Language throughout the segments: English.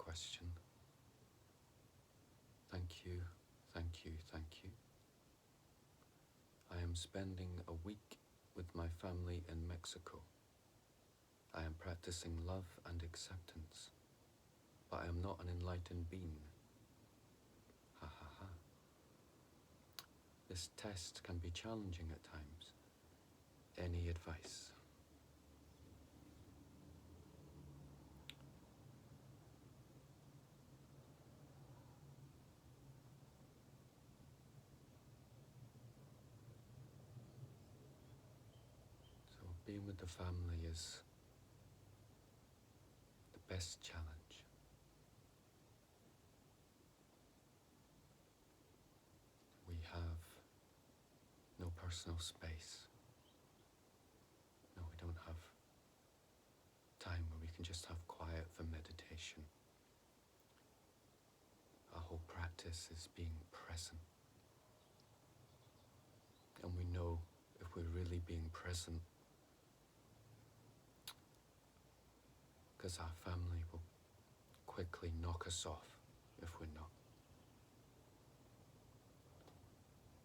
question. Thank you, thank you, thank you. I am spending a week with my family in Mexico. I am practicing love and acceptance, but I am not an enlightened being. Ha ha ha. This test can be challenging at times. Any advice? So being with the family is the best challenge. We have no personal space. No, we don't have time where we can just have quiet for meditation. Our whole practice is being present. And we know if we're really being present, because our family will quickly knock us off if we're not.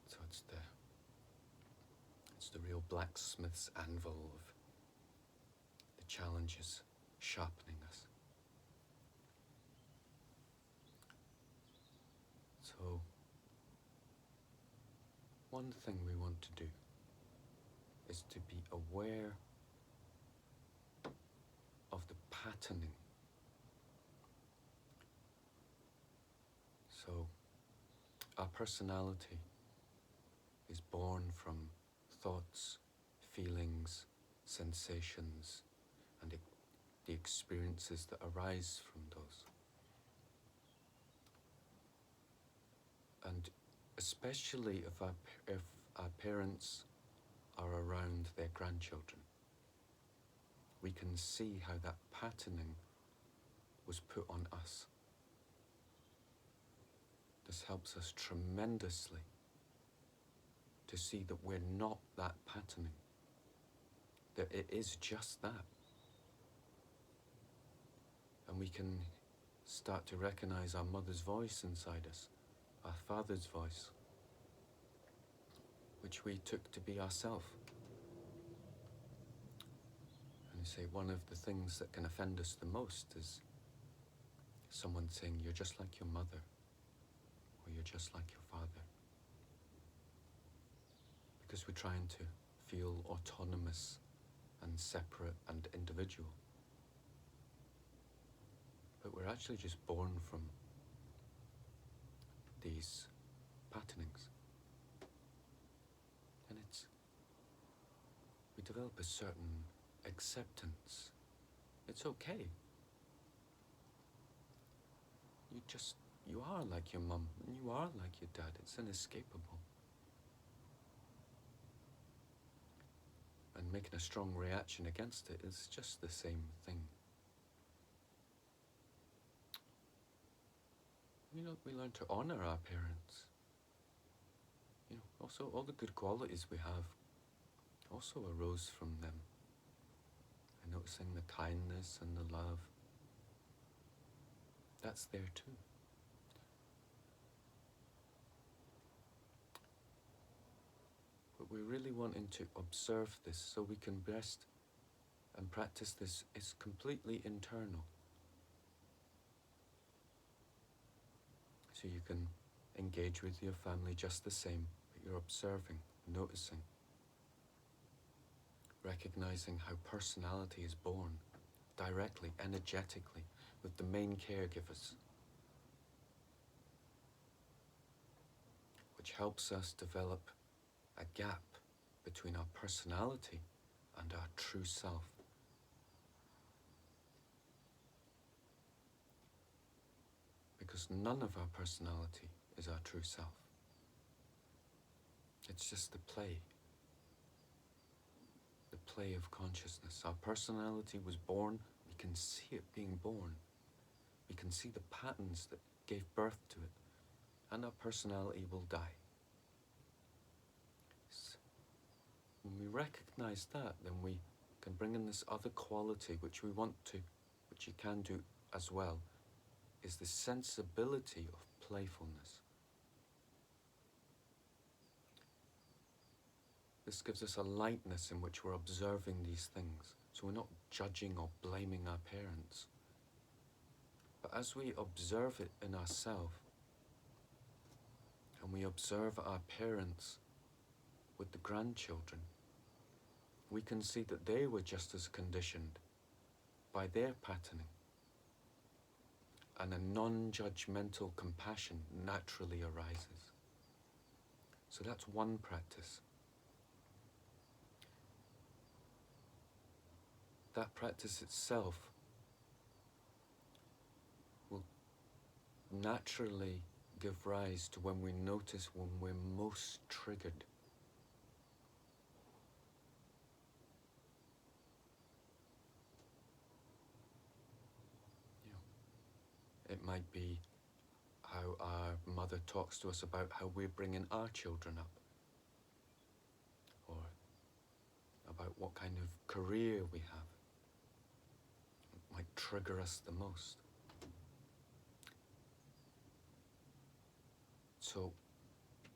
So it's the real blacksmith's anvil of the challenges sharpening us. So one thing we want to do is to be aware of the patterning. So our personality is born from thoughts, feelings, sensations, and the experiences that arise from those. And especially if our parents are around their grandchildren, we can see how that patterning was put on us. This helps us tremendously to see that we're not that patterning, that it is just that. And we can start to recognize our mother's voice inside us, our father's voice, which we took to be ourself. And you say one of the things that can offend us the most is someone saying, "You're just like your mother," or "You're just like your father." Because we're trying to feel autonomous and separate and individual. But we're actually just born from these patternings. And we develop a certain acceptance. It's okay. You are like your mum, and you are like your dad. It's inescapable. And making a strong reaction against it is just the same thing. We learn to honor our parents. Also all the good qualities we have also arose from them. And noticing the kindness and the love, that's there too. But we're really wanting to observe this so we can rest and practice this is completely internal. So you can engage with your family just the same, but you're observing, noticing, recognizing how personality is born directly, energetically, with the main caregivers, which helps us develop a gap between our personality and our true self. Because none of our personality is our true self. It's just the play of consciousness. Our personality was born, we can see it being born. We can see the patterns that gave birth to it, and our personality will die. When we recognize that, then we can bring in this other quality which we want to, which you can do as well, is the sensibility of playfulness. This gives us a lightness in which we're observing these things. So we're not judging or blaming our parents. But as we observe it in ourselves, and we observe our parents with the grandchildren, we can see that they were just as conditioned by their patterning. And a non-judgmental compassion naturally arises. So that's one practice. That practice itself will naturally give rise to when we notice when we're most triggered. It might be how our mother talks to us about how we're bringing our children up, or about what kind of career we have. It might trigger us the most. So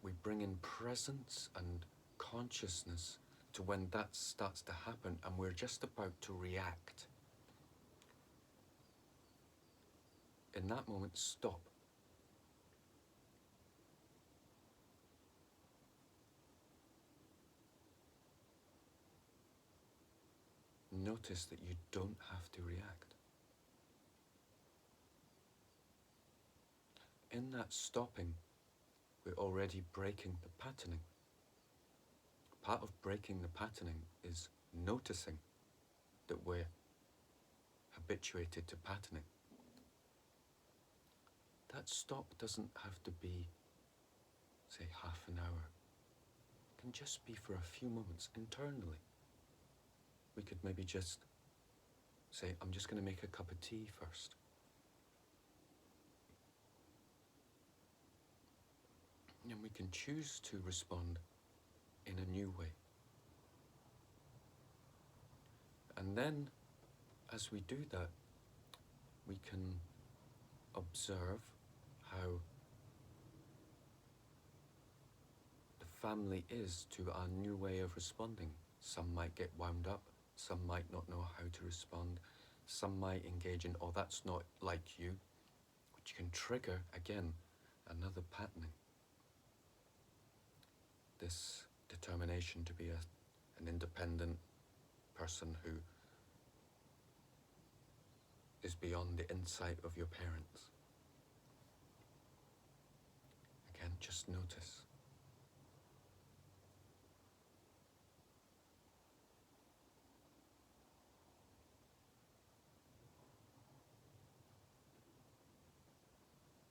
we bring in presence and consciousness to when that starts to happen and we're just about to react. In that moment, stop. Notice that you don't have to react. In that stopping, we're already breaking the patterning. Part of breaking the patterning is noticing that we're habituated to patterning. That stop doesn't have to be, say, half an hour. It can just be for a few moments internally. We could maybe just say, I'm just going to make a cup of tea first. And we can choose to respond in a new way. And then, as we do that, we can observe how the family is to our new way of responding. Some might get wound up, some might not know how to respond, some might engage in, oh, that's not like you, which can trigger, again, another patterning. This determination to be an independent person who is beyond the insight of your parents. Again, just notice.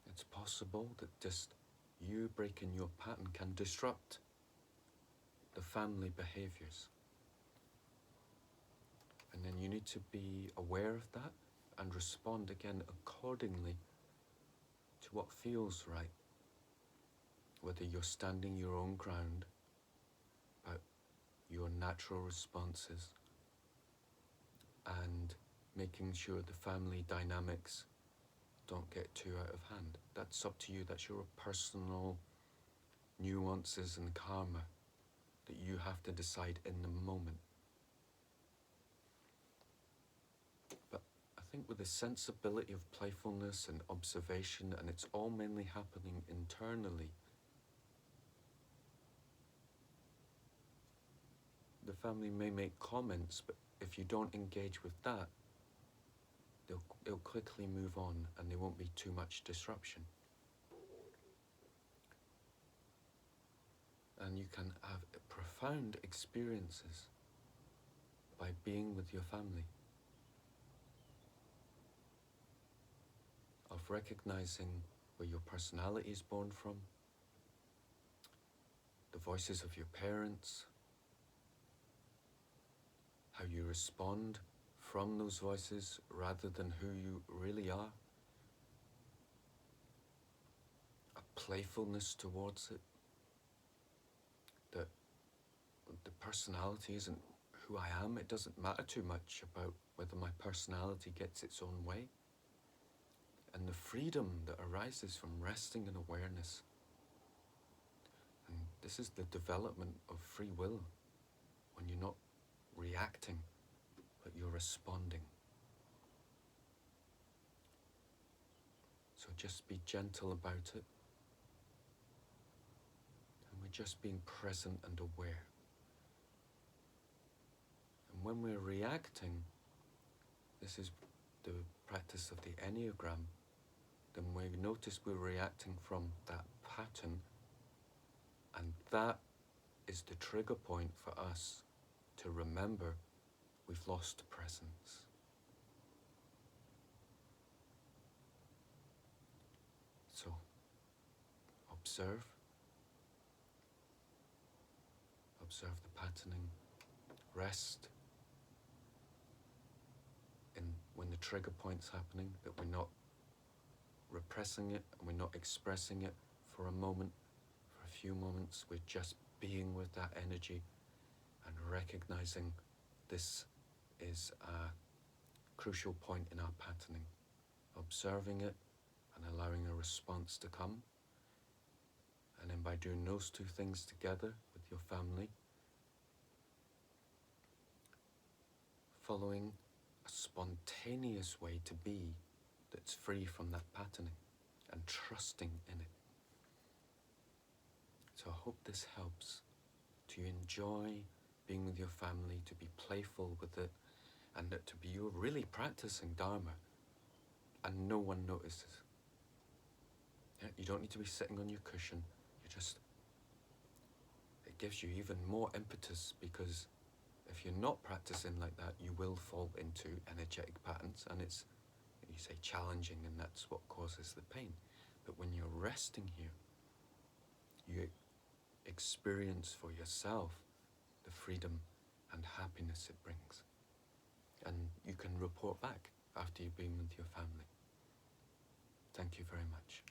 It's possible that just you breaking your pattern can disrupt the family behaviors. And then you need to be aware of that and respond again accordingly to what feels right. Whether you're standing your own ground about your natural responses and making sure the family dynamics don't get too out of hand. That's up to you. That's your personal nuances and karma that you have to decide in the moment. But I think with the sensibility of playfulness and observation, and it's all mainly happening internally, the family may make comments, but if you don't engage with that, it'll quickly move on and there won't be too much disruption. And you can have profound experiences by being with your family, of recognizing where your personality is born from, the voices of your parents, how you respond from those voices rather than who you really are, a playfulness towards it, that the personality isn't who I am. It doesn't matter too much about whether my personality gets its own way. and the freedom that arises from resting in awareness. And this is the development of free will, when you're not reacting, but you're responding. So just be gentle about it. And we're just being present and aware. And when we're reacting, this is the practice of the Enneagram, then we notice we're reacting from that pattern, and that is the trigger point for us to remember we've lost presence. So, observe the patterning, rest in when the trigger point's happening, that we're not repressing it and we're not expressing it for a moment, for a few moments. We're just being with that energy and recognizing this is a crucial point in our patterning. Observing it and allowing a response to come. And then by doing those two things together with your family, following a spontaneous way to be that's free from that patterning and trusting in it. So I hope this helps to enjoy being with your family, to be playful with it, and that to be you're really practicing Dharma and no one notices. Yeah, you don't need to be sitting on your cushion. It gives you even more impetus, because if you're not practicing like that, you will fall into energetic patterns, and it's, you say, challenging, and that's what causes the pain. But when you're resting here, you experience for yourself the freedom and happiness it brings. And you can report back after you've been with your family. Thank you very much.